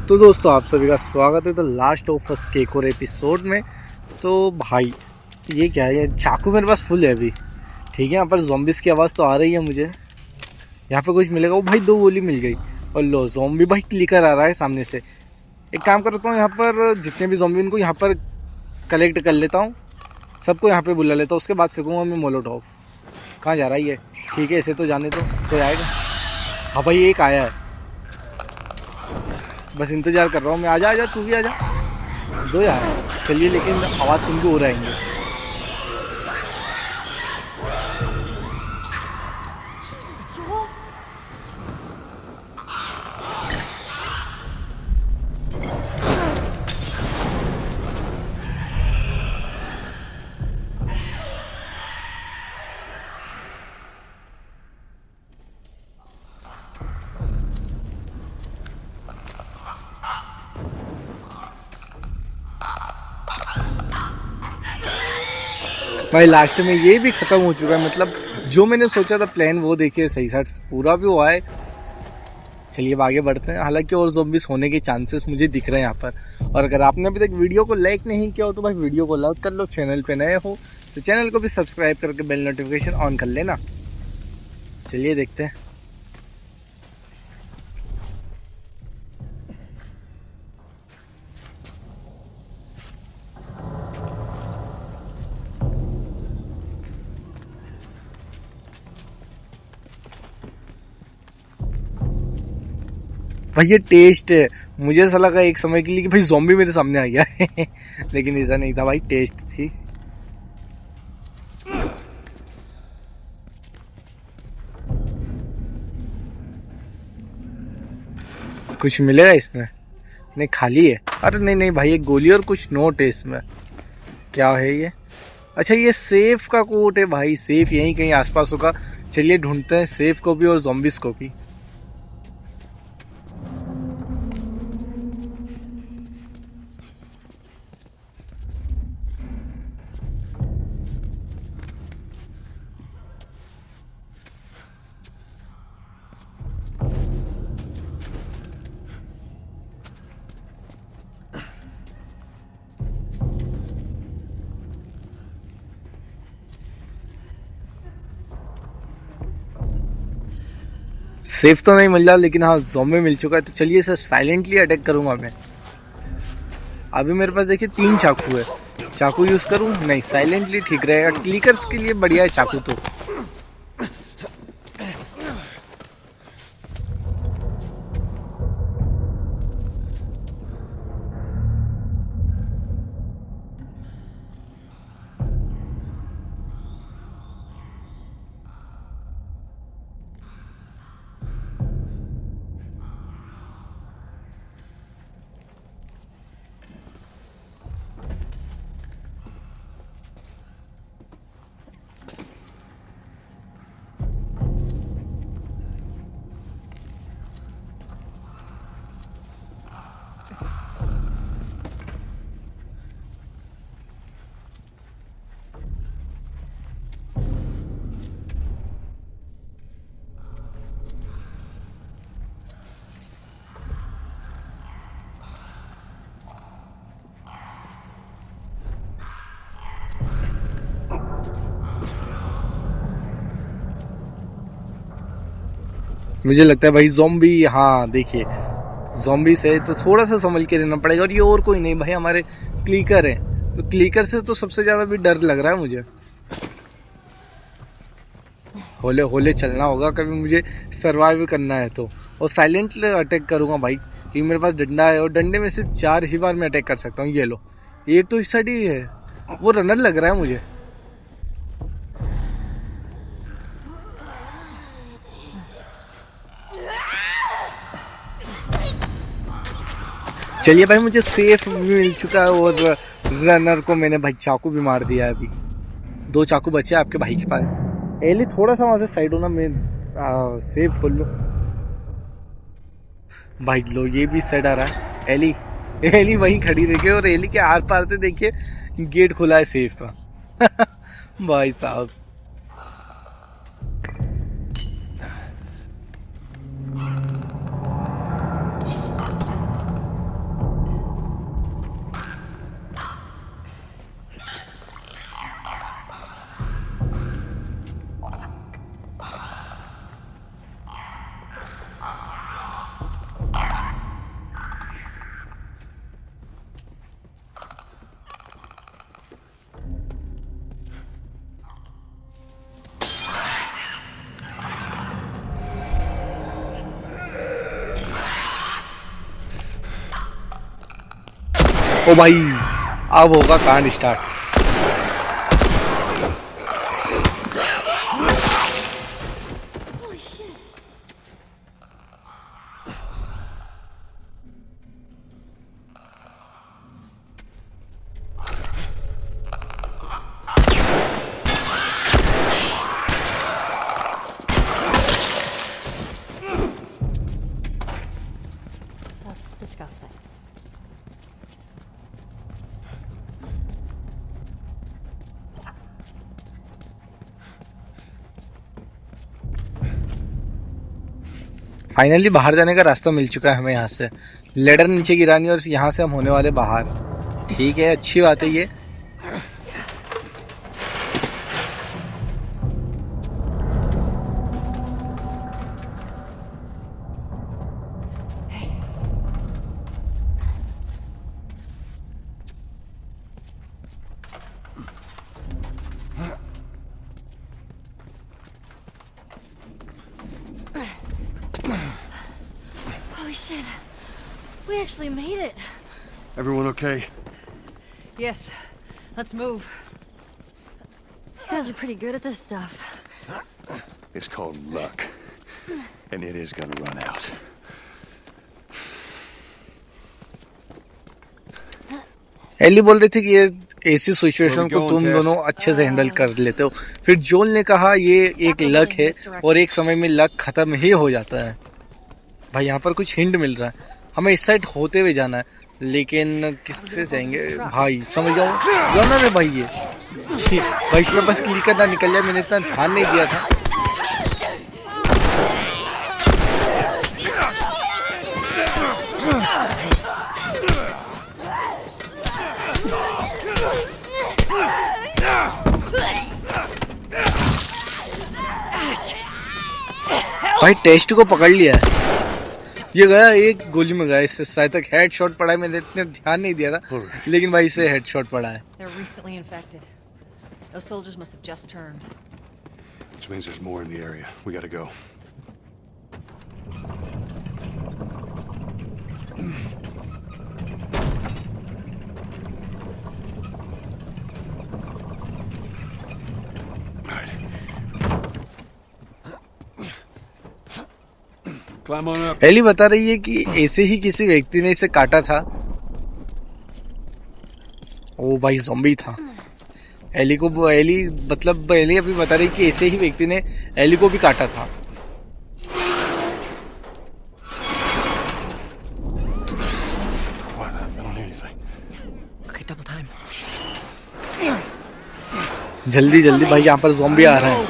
तो दोस्तों आप सभी का स्वागत है। तो लास्ट ऑफ अस के एक और एपिसोड में। तो भाई ये क्या है, ये चाकू मेरे पास फुल है अभी। ठीक है, यहाँ पर zombies की आवाज़ तो आ रही है मुझे। यहाँ पे कुछ मिलेगा? वो भाई 2 गोली मिल गई। और लो zombie भाई क्लिकर आ रहा है सामने से। एक काम करता हूँ, यहाँ पर जितने भी zombie उनको यहाँ पर कलेक्ट कर लेता हूँ, सबको यहाँ पे बुला लेता हूँ, उसके बाद फेंकूंगा मैं मोलोटॉव। कहाँ जा रहा है ये? ठीक है, इसे तो जाने दो, कोई आएगा। हाँ भाई एक आया है, बस इंतजार कर रहा हूँ मैं। आजा आजा, तू भी आजा। दो यार, चलिए, लेकिन आवाज़ सुन के हो रहेंगे। भाई लास्ट में ये भी खत्म हो चुका है, मतलब जो मैंने सोचा था प्लान, वो देखिए सही साइड पूरा भी हुआ है। चलिए अब आगे बढ़ते हैं। हालांकि और ज़ॉम्बीज़ होने के चांसेस मुझे दिख रहे हैं यहाँ पर। और अगर आपने अभी तक वीडियो को लाइक नहीं किया हो तो भाई वीडियो को लाइक कर लो। चैनल पे नए हो तो चैनल को भी सब्सक्राइब करके बेल नोटिफिकेशन ऑन कर लेना। चलिए देखते हैं। भाई ये टेस्ट है, मुझे ऐसा लगा एक समय के लिए कि भाई ज़ॉम्बी मेरे सामने आ गया है लेकिन ऐसा नहीं था भाई, टेस्ट थी। कुछ मिलेगा इसमें? नहीं, खाली है। अरे नहीं नहीं भाई, एक गोली और कुछ नोट है इसमें। क्या है ये? अच्छा, ये सेफ का कोड है भाई। सेफ यहीं कहीं आसपास होगा। चलिए ढूंढते हैं सेफ को भी और ज़ॉम्बीज़ को भी। सेफ तो नहीं मिल रहा, लेकिन हाँ ज़ॉम्बी मिल चुका है। तो चलिए इसे साइलेंटली अटैक करूंगा मैं। अभी मेरे पास देखिए 3 चाकू है। चाकू यूज़ करूं? नहीं, साइलेंटली ठीक रहेगा। क्लिकर्स के लिए बढ़िया है चाकू तो। मुझे लगता है भाई ज़ॉम्बी, हाँ देखिए ज़ॉम्बी से तो थोड़ा सा संभल के रहना पड़ेगा। और ये और कोई नहीं भाई, हमारे क्लिकर हैं। तो क्लिकर से तो सबसे ज़्यादा भी डर लग रहा है मुझे। होले होले चलना होगा कभी मुझे सर्वाइव करना है तो। और साइलेंटली अटैक करूंगा भाई, क्योंकि मेरे पास डंडा है और डंडे में सिर्फ 4 ही बार मैं अटैक कर सकता हूँ। ये लो, एक तो इस साइड ही है। वो रनर लग रहा है मुझे। चलिए भाई, मुझे सेफ मिल चुका है और रनर को मैंने भाई चाकू भी मार दिया है। अभी 2 चाकू बचे आपके भाई के पास। एली थोड़ा सा वहां से साइड होना, मैं सेफ खोल लूँ। भाई लो, ये भी साइड आ रहा है। एली, एली वहीं खड़ी रह गई और एली के आर पार से देखिए गेट खुला है सेफ का भाई साहब। ओ भाई अब होगा कांड स्टार्ट। That's disgusting. फाइनली बाहर जाने का रास्ता मिल चुका है हमें। यहाँ से लेडर नीचे गिरानी और यहाँ से हम होने वाले बाहर। ठीक है, अच्छी बात है ये। Holy shit. We actually made it. Everyone okay? Yes. Let's move. You guys are pretty good at this stuff. It's called luck. And it is gonna run out. Ellie बोल रही थी कि ये ऐसी सिचुएशन को तुम दोनों अच्छे से हैंडल कर लेते हो। फिर जोल ने कहा ये एक लक है और एक समय में लक खत्म ही हो जाता है। भाई यहाँ पर कुछ हिंट मिल रहा है, हमें इस साइड होते हुए जाना है, लेकिन किससे जाएंगे भाई समझ जाओ जाना रे भाई। ये भाई इसमें बस क्लिक करना निकल जाए, मैंने इतना ध्यान नहीं दिया था। भाई टेस्ट को पकड़ लिया है, ये गया एक गोली में गया, इससे शायद तक हेड शॉट पड़ा है। मैंने इतना ध्यान नहीं दिया था, लेकिन भाई इससे हेड शॉट पड़ा है। They're recently infected. Those soldiers must have just turned. Which means there's more in the area. We gotta go. Climb on up. Ellie बता रही है कि ऐसे ही किसी व्यक्ति ने इसे काटा था। ओ भाई ज़ॉम्बी था। एली अभी बता रही कि ऐसे ही व्यक्ति ने एली को भी काटा था। What? I don't hear anything. Okay, double time. जल्दी जल्दी भाई, यहाँ पर ज़ॉम्बी आ रहे हैं,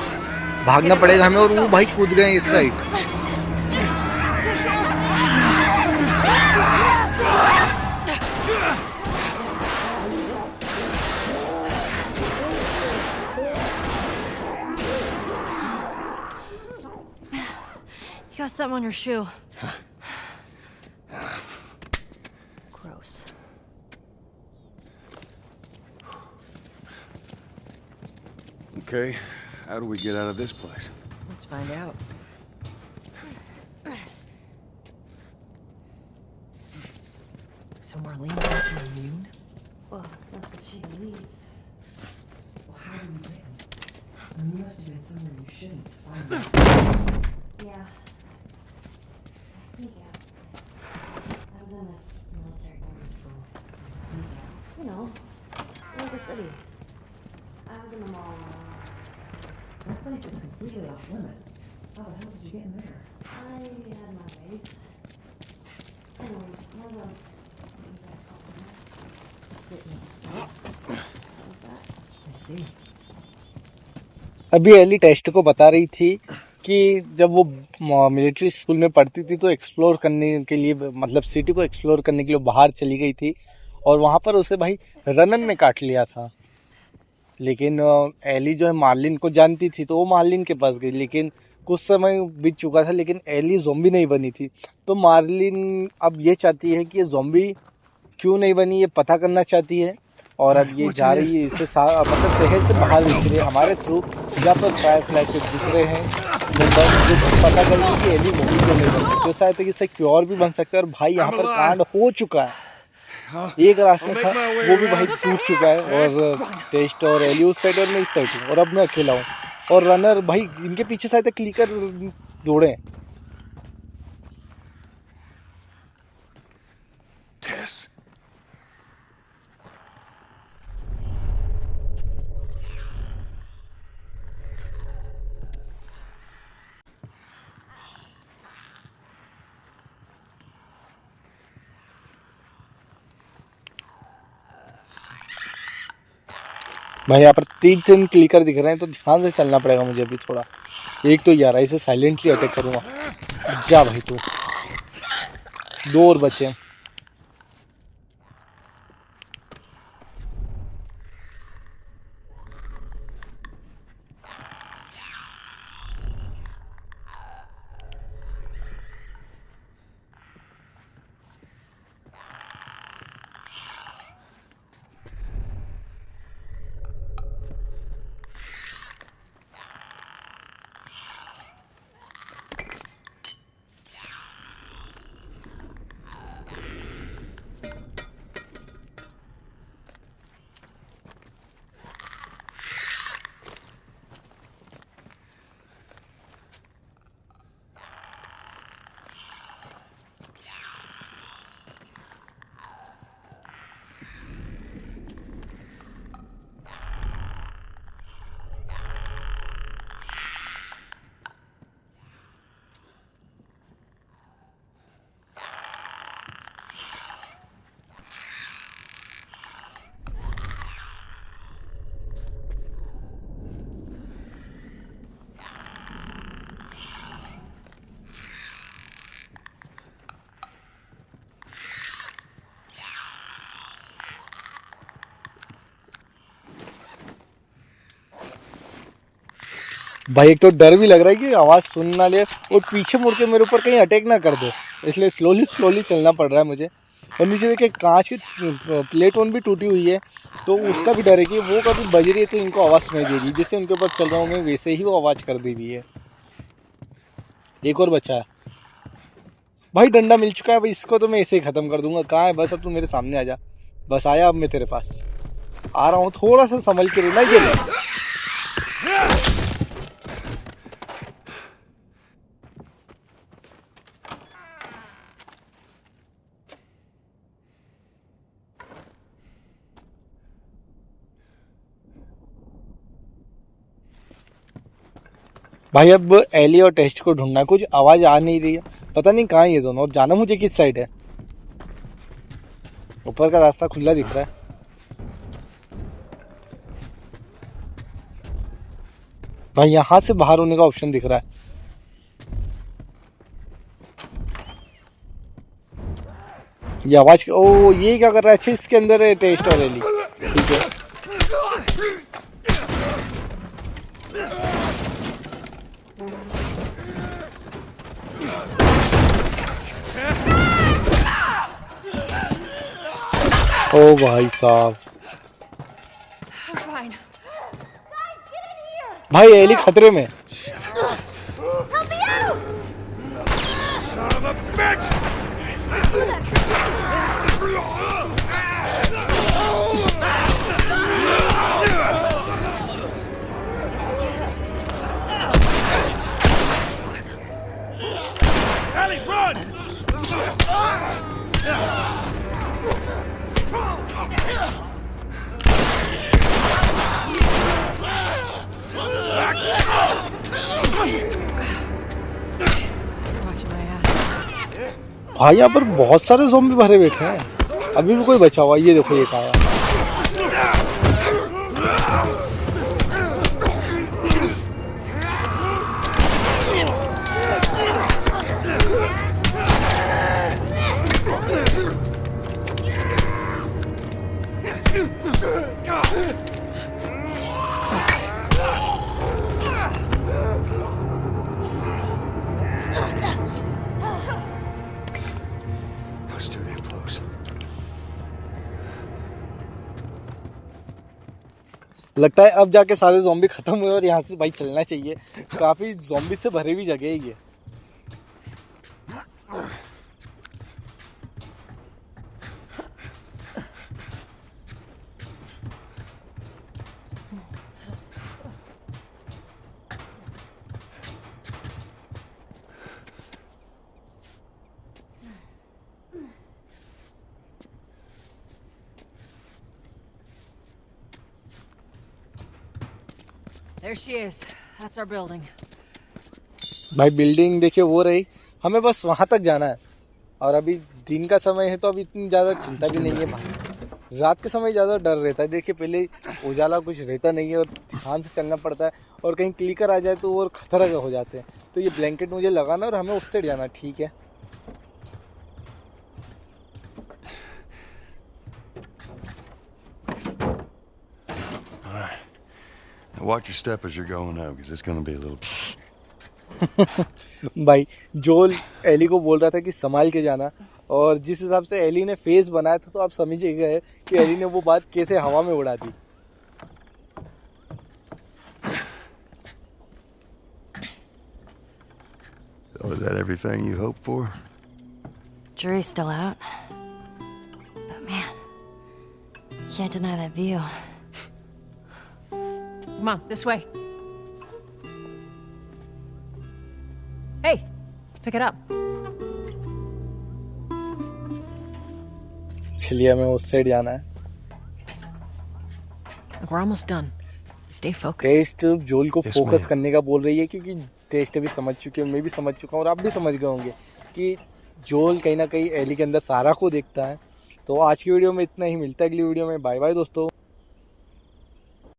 भागना पड़ेगा हमें। और वो भाई कूद गए इस side. You got something on your shoe. Gross. Okay, how do we get out of this place? Let's find out. So Marlene wasn't immune? Well, not that she believes. Well, how do you win? You must have been somewhere you shouldn't to find me. Yeah. Sneak out. I was in this military boarding school. Sneak out. You know, River City. I was in the mall. That place is completely off limits. How the hell did you get in there? I had my ways. Anyways, one of those, what you guys call them, bit me. That was that. I see. अभी Eli test को बता रही थी कि जब वो military school में पढ़ती थी तो एक्सप्लोर करने के लिए, मतलब सिटी को एक्सप्लोर करने के लिए बाहर चली गई थी, और वहाँ पर उसे भाई रनन ने काट लिया था। लेकिन एली जो है मार्लिन को जानती थी, तो वो मार्लिन के पास गई, लेकिन कुछ समय बीत चुका था, लेकिन एली ज़ॉम्बी नहीं बनी थी। तो मार्लिन अब ये चाहती है कि ये ज़ॉम्बी क्यों नहीं बनी, ये पता करना चाहती है, और अब ये जा रही है इसे मतलब शहर से बाहर निकले हमारे थ्रू, जहाँ पर फायरफ्लाई के दूसरे हैं मेंबर जो पता करेंगे कि एली ज़ॉम्बी क्यों नहीं बन सकती। शायद तक इससे क्योर भी बन सकता है। और भाई यहाँ पर कांड हो चुका है, एक रास्ता था वो भी भाई टूट चुका है, और टेस्ट और एली उस साइड और मैं इस साइड हूँ, और अब मैं अकेला हूँ, और रनर भाई इनके पीछे शायद क्लिकर दौड़े हैं। Tess. भाई यहाँ पर 3 क्लिकर दिख रहे हैं, तो ध्यान से चलना पड़ेगा मुझे अभी थोड़ा। एक तो यार इसे साइलेंटली अटैक करूँगा। जा भाई तू, 2 और बचे हैं। भाई एक तो डर भी लग रहा है कि आवाज़ सुन ना ले और पीछे मुड़ के मेरे ऊपर कहीं अटैक ना कर दे, इसलिए स्लोली चलना पड़ रहा है मुझे। और नीचे देखिए कांच की प्लेट भी टूटी हुई है, तो उसका भी डर है कि वो कभी बज रही है तो इनको आवाज़ सुनाई दे रही है, जिससे उनके ऊपर चल रहा हूँ मैं वैसे ही वो आवाज़ कर दे रही है। एक और बचा है भाई, डंडा मिल चुका है भाई, इसको तो मैं ऐसे ही ख़त्म कर दूंगा। कहाँ है? बस अब तू मेरे सामने आ जा। बस आया, अब मैं तेरे पास आ रहा हूँ, थोड़ा सा संभल के रहना। ये ले भाई, अब एली और टेस्ट को ढूंढना है। कुछ आवाज आ नहीं रही है, पता नहीं कहाँ है ये दोनों, और जाना मुझे किस साइड है। ऊपर का रास्ता खुला दिख रहा है। भाई यहाँ से बाहर होने का ऑप्शन दिख रहा है। ये आवाज, ओ ये क्या कर रहा है? अच्छा इसके अंदर है टेस्ट और एली, ठीक है। ओ भाई साहब, भाई एली खतरे में। भाई यहाँ पर बहुत सारे ज़ॉम्बी भरे बैठे हैं, अभी भी कोई बचा हुआ। ये देखो, ये कहा लगता है अब जाके सारे ज़ॉम्बी खत्म हुए और यहाँ से भाई चलना चाहिए। काफी ज़ॉम्बी से भरी हुई जगह है ये। There she is. That's our building. भाई बिल्डिंग देखिए वो रही, हमें बस वहाँ तक जाना है। और अभी दिन का समय है तो अभी इतनी ज़्यादा चिंता भी नहीं है भाई। रात के समय ज़्यादा डर रहता है। देखिए पहले उजाला कुछ रहता नहीं है और ध्यान से चलना पड़ता है, और कहीं क्लिकर आ जाए तो वो खतरा हो जाते हैं। तो ये ब्लैंकेट मुझे लगाना और हमें उस साइड जाना, ठीक है। Watch your step as you're going up, because it's going to be a little. भाई जोल एली को बोल रहा था कि संभाल के जाना, और जिस हिसाब से एली ने फेस बनाया था तो आप समझ ही गए कि एली ने वो बात कैसे हवा में उड़ा दी। So is that everything you hoped for? Jury's still out. But man, can't deny that view. Come on, this way. Hey, let's pick it up. चलिए हमें उस साइड जाना है। Look, we're almost done. Stay focused. Test जोल को Yes, focus ma'am. करने का बोल रही है, क्योंकि टेस्ट अभी समझ चुके हैं, मैं भी समझ चुका हूँ और आप भी समझ गए होंगे कि जोल कहीं ना कहीं एली के अंदर सारा को देखता है। तो आज की वीडियो में इतना ही, मिलता है अगली वीडियो में। बाय बाय दोस्तों।